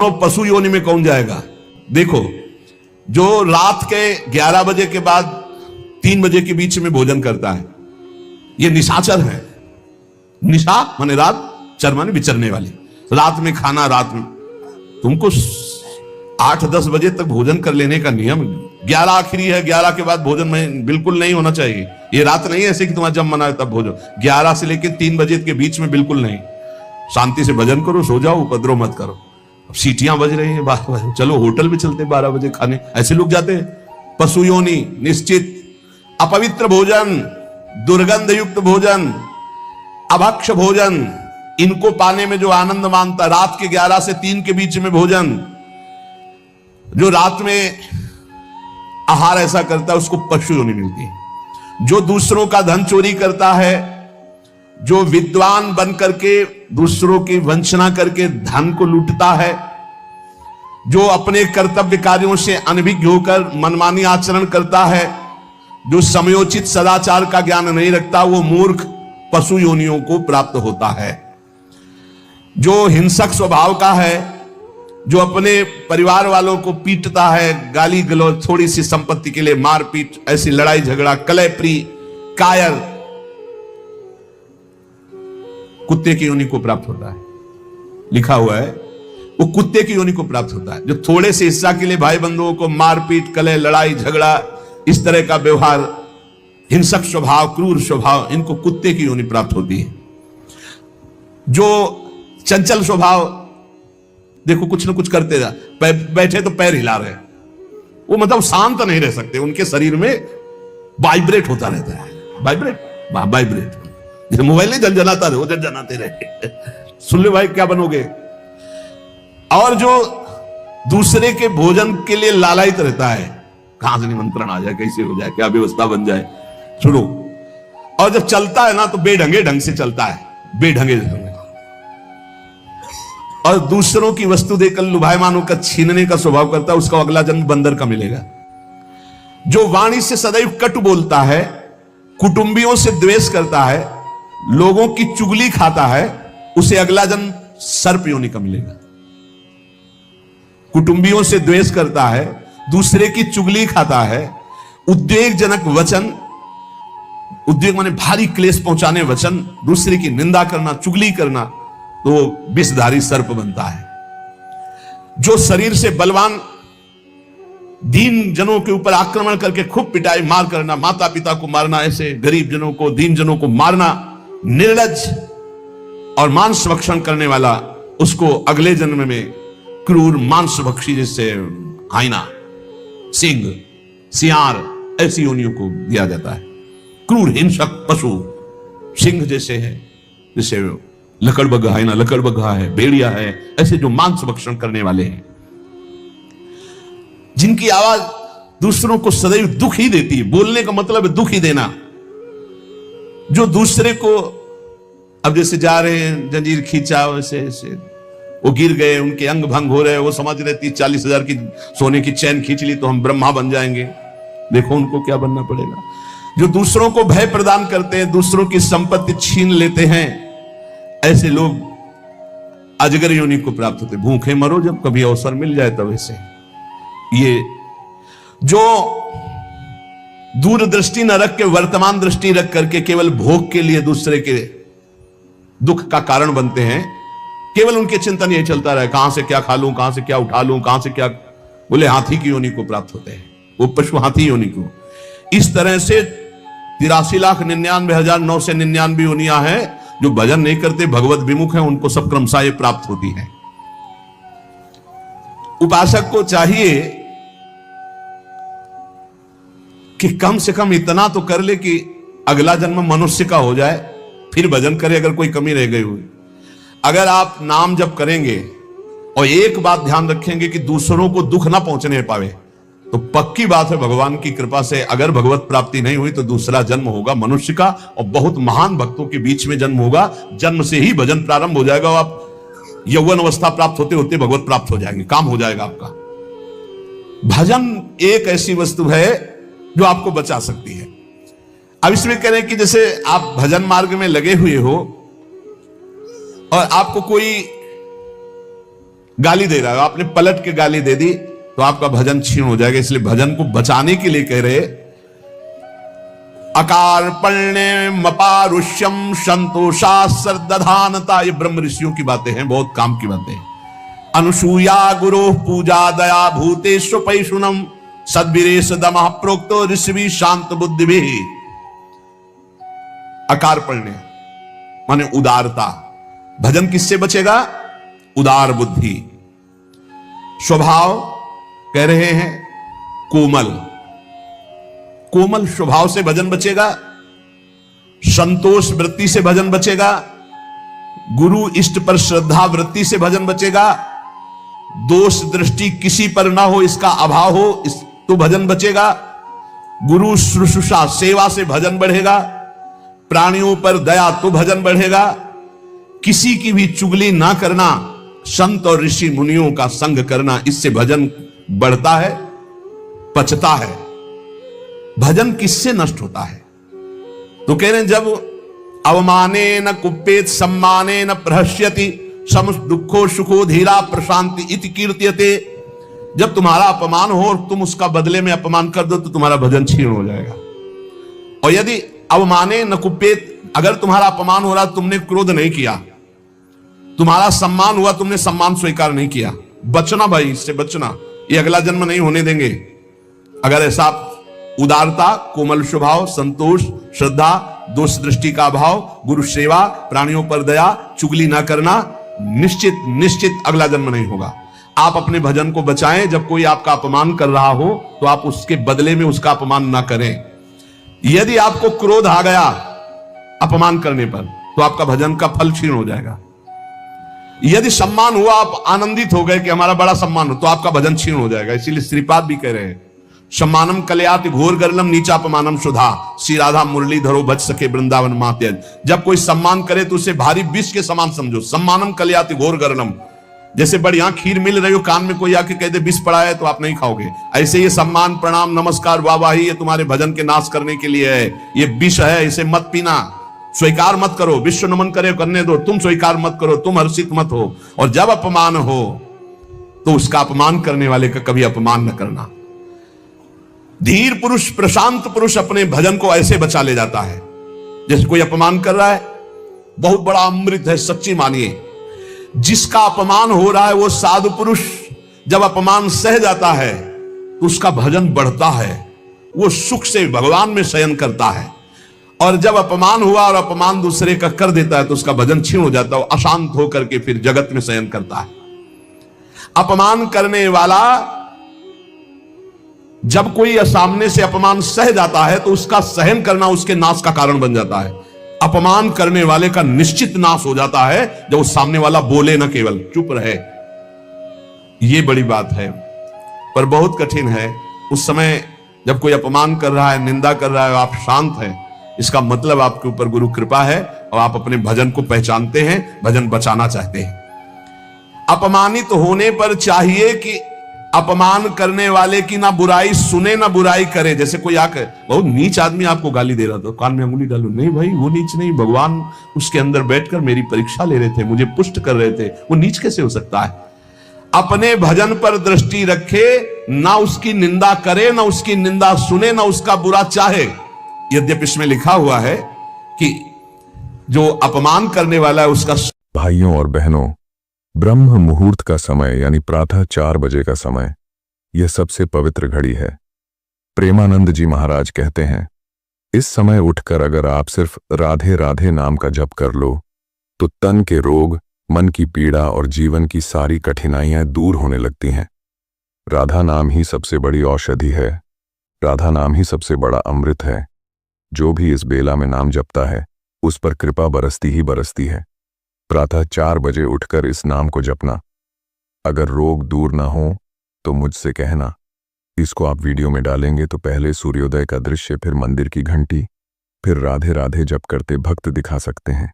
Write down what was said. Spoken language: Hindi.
तो पशु योनि में कौन जाएगा? देखो, जो रात के 11 बजे के बाद 3 बजे के बीच में भोजन करता है, ये निशाचर है। निशा माने रात, चर माने विचरने वाली। रात में खाना, रात में तुमको 8-10 बजे तक भोजन कर लेने का नियम। 11 आखिरी है, 11 के बाद भोजन में बिल्कुल नहीं होना चाहिए। ये रात नहीं है ऐसे कि तुम्हारा जब मना है तब भोजन। 11 से लेकर 3 बजे के बीच में बिल्कुल नहीं। शांति से भजन करो, सो जाओ, उपद्रव मत करो। अब सीटियां बज रही हैं 12 बजे, चलो होटल में चलते 12 बजे खाने, ऐसे लोग जाते हैं। पशु योनि निश्चित। अपवित्र भोजन, दुर्गंध युक्त भोजन, अभक्ष भोजन, इनको पाने में जो आनंद मानता, रात के 11 से 3 के बीच में भोजन, जो रात में आहार ऐसा करता है उसको पशु योनि मिलती है। जो दूसरों का धन चोरी करता है, जो विद्वान बन करके दूसरों की वंचना करके धन को लूटता है, जो अपने कर्तव्य कार्यों से अनभिज्ञ होकर मनमानी आचरण करता है, जो समयोचित सदाचार का ज्ञान नहीं रखता, वो मूर्ख पशु योनियों को प्राप्त होता है। जो हिंसक स्वभाव का है, जो अपने परिवार वालों को पीटता है, गाली गलौज, थोड़ी सी संपत्ति के लिए मारपीट, ऐसी लड़ाई झगड़ा, कलहप्रिय, कायर, कुत्ते की योनि को प्राप्त होता है। लिखा हुआ है वो कुत्ते की योनि को प्राप्त होता है। जो थोड़े से हिस्सा के लिए भाई बंधुओं को मारपीट, कलह, लड़ाई झगड़ा, इस तरह का व्यवहार, हिंसक स्वभाव, क्रूर स्वभाव, इनको कुत्ते की योनि प्राप्त होती है। जो चंचल स्वभाव, देखो कुछ ना कुछ करते जा, बैठे तो पैर हिला रहे, वो मतलब शांत नहीं रह सकते, उनके शरीर में वाइब्रेट होता रहता है। वाइब्रेट जैसे मोबाइल नहीं झनझनाता रहे, वो झनझनाते रहे। सुन ले भाई क्या बनोगे। और जो दूसरे के भोजन के लिए लालायित रहता है, कहां से निमंत्रण आ जाए, कैसे हो जाए, क्या व्यवस्था बन जाए, सुनो। और जब चलता है ना तो बेढंगे ढंग से चलता है, बेढंगे ढंग। और दूसरों की वस्तु देकर लुभायमान होकर छीनने का स्वभाव करता है, उसका अगला जन्म बंदर का मिलेगा। जो वाणी से सदैव कट बोलता है, कुटुंबियों से द्वेष करता है, लोगों की चुगली खाता है, उसे अगला जन्म सर्प योनि का मिलेगा। कुटुंबियों से द्वेष करता है, दूसरे की चुगली खाता है, उद्वेगजनक वचन, उद्वेग माने भारी क्लेश पहुंचाने वचन, दूसरे की निंदा करना, चुगली करना, तो विषधारी सर्प बनता है। जो शरीर से बलवान दीन जनों के ऊपर आक्रमण करके खूब पिटाई मार करना, माता पिता को मारना, ऐसे गरीब जनों को, दीन जनों को मारना, निर्लज और मांस भक्षण करने वाला, उसको अगले जन्म में क्रूर मांस भक्षी, जैसे हाइना, सिंह, सियार, ऐसी योनियों को दिया जाता है। क्रूर हिंसक पशु सिंह जैसे है, जैसे लकड़बग्घा है ना, लकड़बग्घा है, भेड़िया है, ऐसे जो मांस भक्षण करने वाले हैं, जिनकी आवाज दूसरों को सदैव दुख ही देती है। बोलने का मतलब है दुख ही देना। जो दूसरे को, अब जैसे जा रहे हैं, जंजीर खींचा, वैसे वो गिर गए, उनके अंग भंग हो रहे, वो समझ रहे 30-40 हजार की सोने की चैन खींच ली तो हम ब्रह्मा बन जाएंगे। देखो उनको क्या बनना पड़ेगा। जो दूसरों को भय प्रदान करते हैं, दूसरों की संपत्ति छीन लेते हैं, ऐसे लोग अजगर योनि को प्राप्त होते। भूखे मरो जब कभी अवसर मिल जाए तब। ऐसे ये जो दूरदृष्टि न रख के वर्तमान दृष्टि रख करके केवल भोग के लिए दूसरे के दुख का कारण बनते हैं, केवल उनके चिंतन यही चलता रहे, कहां से क्या खा लूं, कहां से क्या उठा लूं, कहां से क्या, बोले हाथी की योनि को प्राप्त होते हैं, वो पशु हाथी योनि को। इस तरह से 83,99,999 योनियां हैं। जो भजन नहीं करते, भगवत विमुख हैं, उनको सब क्रमशः ये प्राप्त होती है। उपासक को चाहिए कि कम से कम इतना तो कर ले कि अगला जन्म मनुष्य का हो जाए, फिर भजन करे अगर कोई कमी रह गई हुई। अगर आप नाम जप करेंगे और एक बात ध्यान रखेंगे कि दूसरों को दुख ना पहुंचने पावे, तो पक्की बात है भगवान की कृपा से अगर भगवत प्राप्ति नहीं हुई तो दूसरा जन्म होगा मनुष्य का, और बहुत महान भक्तों के बीच में जन्म होगा। जन्म से ही भजन प्रारंभ हो जाएगा, आप यौवन अवस्था प्राप्त होते होते भगवत प्राप्त हो जाएंगे, काम हो जाएगा आपका। भजन एक ऐसी वस्तु है जो आपको बचा सकती है। अब इसमें कह रहे हैं कि जैसे आप भजन मार्ग में लगे हुए हो और आपको कोई गाली दे रहा है, आपने पलट के गाली दे दी तो आपका भजन क्षीण हो जाएगा। इसलिए भजन को बचाने के लिए कह रहे, अकार्पण्यमपारुष्यम संतोषा सर्दधानता। ये ब्रह्म ऋषियों की बातें हैं, बहुत काम की बातें हैं। अनुसूया गुरो पूजा दया भूतेषु पैशुनम सद्वीरेश दमः प्रोक्तो ऋषि शांत बुद्धि भी। अकार्पण्य माने उदारता। भजन किससे बचेगा? उदार बुद्धि। स्वभाव कह रहे हैं कोमल, कोमल स्वभाव से भजन बचेगा। संतोष वृत्ति से भजन बचेगा। गुरु इष्ट पर श्रद्धा वृत्ति से भजन बचेगा। दोष दृष्टि किसी पर ना हो, इसका अभाव हो तो भजन बचेगा। गुरु शुश्रूषा सेवा से भजन बढ़ेगा। प्राणियों पर दया तो भजन बढ़ेगा। किसी की भी चुगली ना करना, संत और ऋषि मुनियों का संग करना, इससे भजन बढ़ता है, पचता है। भजन किससे नष्ट होता है? तो कह रहे हैं जब अवमाने न कुप्पेत सम्माने न प्रहस्यति सम दुखो सुखो धीरा प्रशांति इति कीर्त्यते। जब तुम्हारा अपमान हो और तुम उसका बदले में अपमान कर दो तो तुम्हारा भजन क्षीण हो जाएगा। और यदि अवमाने न कुप्पेत, अगर तुम्हारा अपमान हो रहा, तुमने क्रोध नहीं किया, तुम्हारा सम्मान हुआ, तुमने सम्मान स्वीकार नहीं किया, बचना भाई, इससे बचना, ये अगला जन्म नहीं होने देंगे। अगर ऐसा उदारता, कोमल स्वभाव, संतोष, श्रद्धा, दोष दृष्टि का अभाव, गुरु सेवा, प्राणियों पर दया, चुगली ना करना, निश्चित निश्चित अगला जन्म नहीं होगा। आप अपने भजन को बचाएं। जब कोई आपका अपमान कर रहा हो तो आप उसके बदले में उसका अपमान ना करें। यदि आपको क्रोध आ गया अपमान करने पर तो आपका भजन का फल क्षीण हो जाएगा। यदि सम्मान हुआ, आप आनंदित हो गए कि हमारा बड़ा सम्मान हो, तो आपका भजन क्षीण हो जाएगा। इसीलिए श्रीपाद भी कह रहे हैं, सम्मानम कल्याति घोर गर्लम नीचापमानम सुधा श्री राधा मुरली धरो बच सके वृंदावन मात्यज। जब कोई सम्मान करे तो उसे भारी विष के समान समझो। सम्मानम कल्याति घोर गर्लम, जैसे बढ़िया खीर मिल रही हो, कान में कोई आके कह दे विष पड़ा है तो आप नहीं खाओगे। ऐसे ये सम्मान प्रणाम नमस्कार वाहवाही ये तुम्हारे भजन के नाश करने के लिए है, ये विष है, इसे मत पीना, स्वीकार मत करो। विश्व नमन करे करने दो, तुम स्वीकार मत करो, तुम हर्षित मत हो। और जब अपमान हो तो उसका अपमान करने वाले का कभी अपमान न करना। धीर पुरुष, प्रशांत पुरुष अपने भजन को ऐसे बचा ले जाता है। जैसे कोई अपमान कर रहा है, बहुत बड़ा अमृत है, सच्ची मानिए। जिसका अपमान हो रहा है वो साधु पुरुष जब अपमान सह जाता है तो उसका भजन बढ़ता है, वो सुख से भगवान में शयन करता है। और जब अपमान हुआ और अपमान दूसरे का कर देता है तो उसका भजन क्षीण हो जाता है, अशांत होकर के फिर जगत में शयन करता है। अपमान करने वाला जब कोई सामने से अपमान सह जाता है तो उसका सहन करना उसके नाश का कारण बन जाता है। अपमान करने वाले का निश्चित नाश हो जाता है जब उस सामने वाला बोले ना, केवल चुप रहे। यह बड़ी बात है, पर बहुत कठिन है। उस समय जब कोई अपमान कर रहा है, निंदा कर रहा है, आप शांत हैं, इसका मतलब आपके ऊपर गुरु कृपा है और आप अपने भजन को पहचानते हैं, भजन बचाना चाहते हैं। अपमानित होने पर चाहिए कि अपमान करने वाले की ना बुराई सुने ना बुराई करे। जैसे कोई आकर बहुत नीच आदमी आपको गाली दे रहा था, कान में अंगुली डालो, नहीं भाई वो नीच नहीं, भगवान उसके अंदर बैठकर मेरी परीक्षा ले रहे थे, मुझे पुष्ट कर रहे थे, वो नीच कैसे हो सकता है? अपने भजन पर दृष्टि रखे, ना उसकी निंदा करे, ना उसकी निंदा सुने, ना उसका बुरा चाहे। यद्यपि इसमें लिखा हुआ है कि जो अपमान करने वाला है उसका। भाइयों और बहनों, ब्रह्म मुहूर्त का समय यानी प्रातः 4 बजे का समय, यह सबसे पवित्र घड़ी है। प्रेमानंद जी महाराज कहते हैं, इस समय उठकर अगर आप सिर्फ राधे राधे नाम का जप कर लो तो तन के रोग, मन की पीड़ा और जीवन की सारी कठिनाइयां दूर होने लगती हैं। राधा नाम ही सबसे बड़ी औषधि है, राधा नाम ही सबसे बड़ा अमृत है। जो भी इस बेला में नाम जपता है उस पर कृपा बरसती ही बरसती है। प्रातः 4 बजे उठकर इस नाम को जपना। अगर रोग दूर ना हो तो मुझसे कहना। इसको आप वीडियो में डालेंगे तो पहले सूर्योदय का दृश्य, फिर मंदिर की घंटी, फिर राधे राधे जप करते भक्त दिखा सकते हैं।